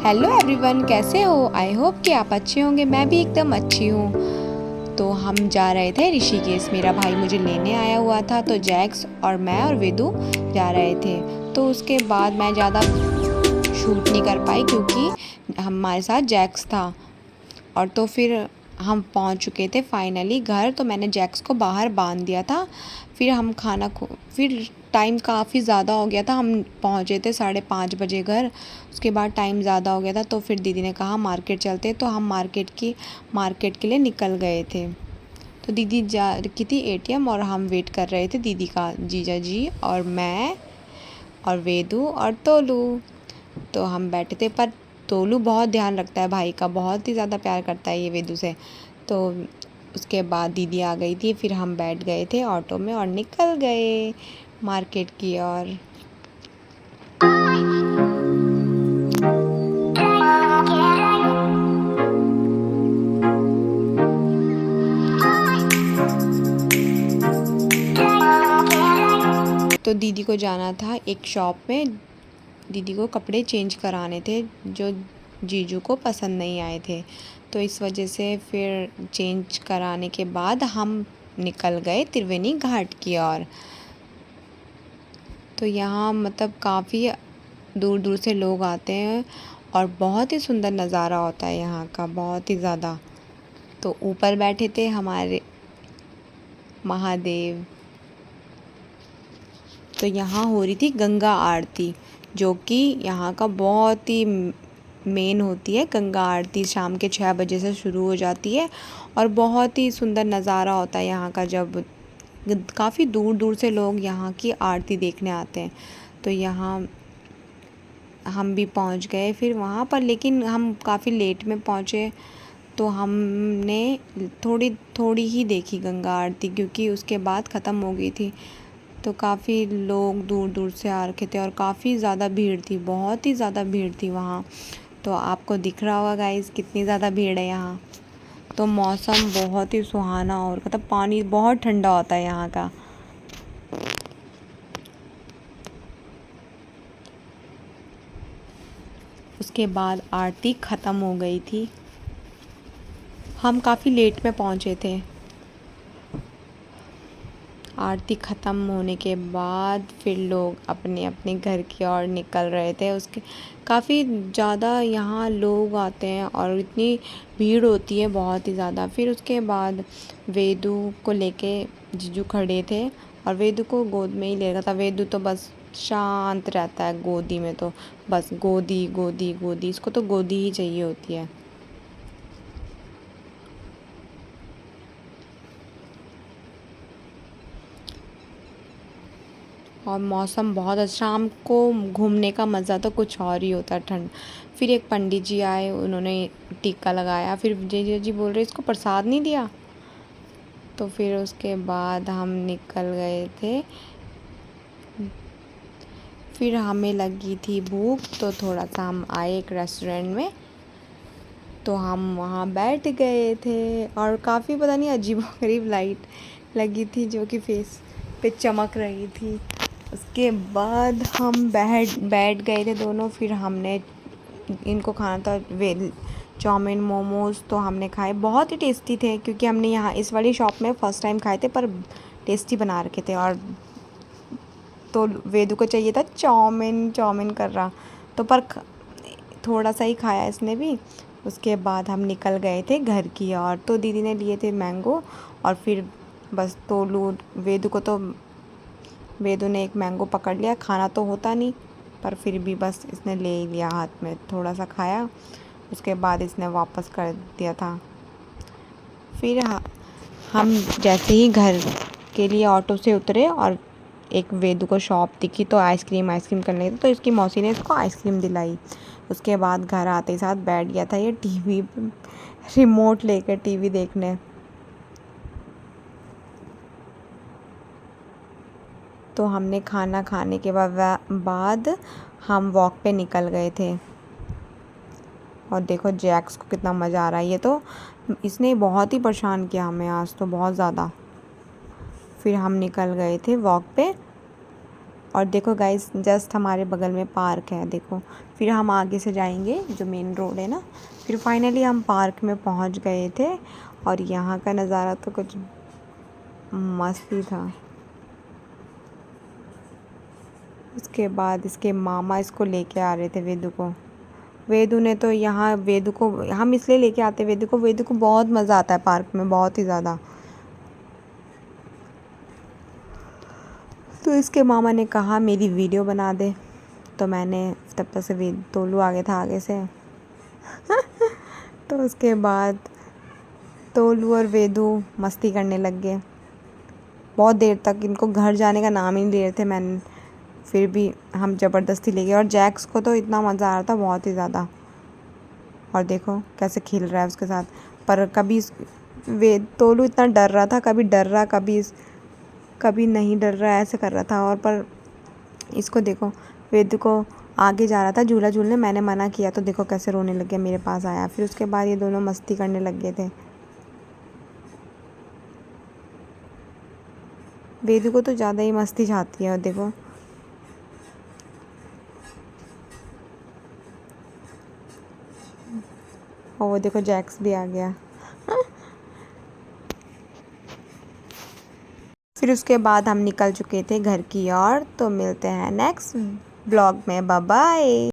Hello everyone, कैसे हो? I hope कि आप अच्छे होंगे। मैं भी एकदम अच्छी हूँ। तो हम जा रहे थे ऋषिकेश। मेरा भाई मुझे लेने आया हुआ था, तो जैक्स और मैं और वेदू जा रहे थे। तो उसके बाद मैं ज़्यादा शूट नहीं कर पाई क्योंकि हमारे साथ जैक्स था। और तो फिर हम पहुंच चुके थे फाइनली घर। तो मैंने जैक्स को बाहर बांध दिया था। फिर हम फिर टाइम काफ़ी ज़्यादा हो गया था। हम पहुंचे थे 5:30 बजे घर। उसके बाद टाइम ज़्यादा हो गया था, तो फिर दीदी ने कहा मार्केट चलते। तो हम मार्केट के लिए निकल गए थे। तो दीदी जा रखी थी एटीएम और हम वेट कर रहे थे दीदी का, जीजा जी और मैं और वेदू और तोलू। तो हम बैठे थे, पर तोलू बहुत ध्यान रखता है भाई का, बहुत ही ज़्यादा प्यार करता है ये वेदू से। तो उसके बाद दीदी आ गई थी, फिर हम बैठ गए थे ऑटो में और निकल गए मार्केट की ओर। तो दीदी को जाना था एक शॉप में। दीदी को कपड़े चेंज कराने थे जो जीजू को पसंद नहीं आए थे। तो इस वजह से फिर चेंज कराने के बाद हम निकल गए त्रिवेणी घाट की ओर। तो यहाँ मतलब काफ़ी दूर दूर से लोग आते हैं और बहुत ही सुंदर नज़ारा होता है यहाँ का, बहुत ही ज़्यादा। तो ऊपर बैठे थे हमारे महादेव। तो यहाँ हो रही थी गंगा आरती, जो कि यहाँ का बहुत ही मेन होती है। गंगा आरती शाम के 6 बजे से शुरू हो जाती है और बहुत ही सुंदर नज़ारा होता है यहाँ का। जब काफ़ी दूर दूर से लोग यहाँ की आरती देखने आते हैं। तो यहाँ हम भी पहुँच गए फिर वहाँ पर, लेकिन हम काफ़ी लेट में पहुँचे। तो हमने थोड़ी थोड़ी ही देखी गंगा आरती, क्योंकि उसके बाद ख़त्म हो गई थी। तो काफ़ी लोग दूर दूर से आ रखे थे और काफ़ी ज़्यादा भीड़ थी, बहुत ही ज़्यादा भीड़ थी वहाँ। तो आपको दिख रहा होगा गाइस कितनी ज़्यादा भीड़ है यहाँ। तो मौसम बहुत ही सुहाना और मतलब पानी बहुत ठंडा होता है यहाँ का। उसके बाद आरती ख़त्म हो गई थी। हम काफ़ी लेट में पहुँचे थे। आरती ख़त्म होने के बाद फिर लोग अपने अपने घर की ओर निकल रहे थे। उसके काफ़ी ज़्यादा यहाँ लोग आते हैं और इतनी भीड़ होती है बहुत ही ज़्यादा। फिर उसके बाद वेदू को लेके जीजू खड़े थे और वेदू को गोद में ही ले रखा था। वेदू तो बस शांत रहता है गोदी में, तो बस गोदी गोदी गोदी, इसको तो गोदी ही चाहिए होती है। और मौसम बहुत अच्छा, शाम को घूमने का मज़ा तो कुछ और ही होता है, ठंड। फिर एक पंडित जी आए, उन्होंने टीका लगाया। फिर जीजा जी बोल रहे इसको प्रसाद नहीं दिया। तो फिर उसके बाद हम निकल गए थे। फिर हमें लगी थी भूख, तो थोड़ा सा हम आए एक रेस्टोरेंट में। तो हम वहाँ बैठ गए थे और काफ़ी पता नहीं अजीबोगरीब लाइट लगी थी जो कि फेस पे चमक रही थी। उसके बाद हम बैठ गए थे दोनों। फिर हमने इनको खाना था चाउमीन मोमोज़, तो हमने खाए, बहुत ही टेस्टी थे। क्योंकि हमने यहाँ इस वाली शॉप में फ़र्स्ट टाइम खाए थे, पर टेस्टी बना रखे थे। और तो वेदू को चाहिए था चाउमीन चाउमीन कर रहा, तो पर थोड़ा सा ही खाया इसने भी। उसके बाद हम निकल गए थे घर की ओर। तो दीदी ने लिए थे मैंगो और फिर बस वेदू ने एक मैंगो पकड़ लिया। खाना तो होता नहीं, पर फिर भी बस इसने ले ही लिया हाथ में, थोड़ा सा खाया। उसके बाद इसने वापस कर दिया था। फिर हम जैसे ही घर के लिए ऑटो से उतरे और एक वेदू को शॉप दिखी, तो आइसक्रीम करने थे, तो इसकी मौसी ने इसको आइसक्रीम दिलाई। उसके बाद घर आते ही साथ बैठ गया था ये टीवी रिमोट लेकर टीवी देखने। तो हमने खाना खाने के बाद हम वॉक पे निकल गए थे। और देखो जैक्स को कितना मज़ा आ रहा है। ये तो इसने बहुत ही परेशान किया हमें आज तो, बहुत ज़्यादा। फिर हम निकल गए थे वॉक पे और देखो गाइस, जस्ट हमारे बगल में पार्क है देखो। फिर हम आगे से जाएंगे, जो मेन रोड है ना। फिर फाइनली हम पार्क में पहुंच गए थे और यहाँ का नज़ारा तो कुछ मस्त ही था। उसके बाद इसके मामा इसको लेके आ रहे थे वेदू को। वेदू ने तो यहाँ वेदू को हम इसलिए लेके आते वेदू को बहुत मज़ा आता है पार्क में, बहुत ही ज़्यादा। तो इसके मामा ने कहा मेरी वीडियो बना दे, तो मैंने तब तक से तोलू आ गया था आगे से तो उसके बाद तोलू और वेदू मस्ती करने लग गए बहुत देर तक। इनको घर जाने का नाम ही नहीं ले रहे थे। मैंने फिर भी हम ज़बरदस्ती ले गए और जैक्स को तो इतना मज़ा आ रहा था, बहुत ही ज़्यादा। और देखो कैसे खेल रहा है उसके साथ। पर कभी तोलू इतना डर रहा था, कभी डर रहा कभी नहीं डर रहा, ऐसे कर रहा था। और पर इसको देखो, वेदू को आगे जा रहा था झूला झूलने, मैंने मना किया तो देखो कैसे रोने लग गया, मेरे पास आया। फिर उसके बाद ये दोनों मस्ती करने लग गए थे। वेदू को तो ज़्यादा ही मस्ती चाहती है। और देखो और वो देखो जैक्स भी आ गया फिर उसके बाद हम निकल चुके थे घर की ओर। तो मिलते हैं नेक्स्ट ब्लॉग में, बाय बाय।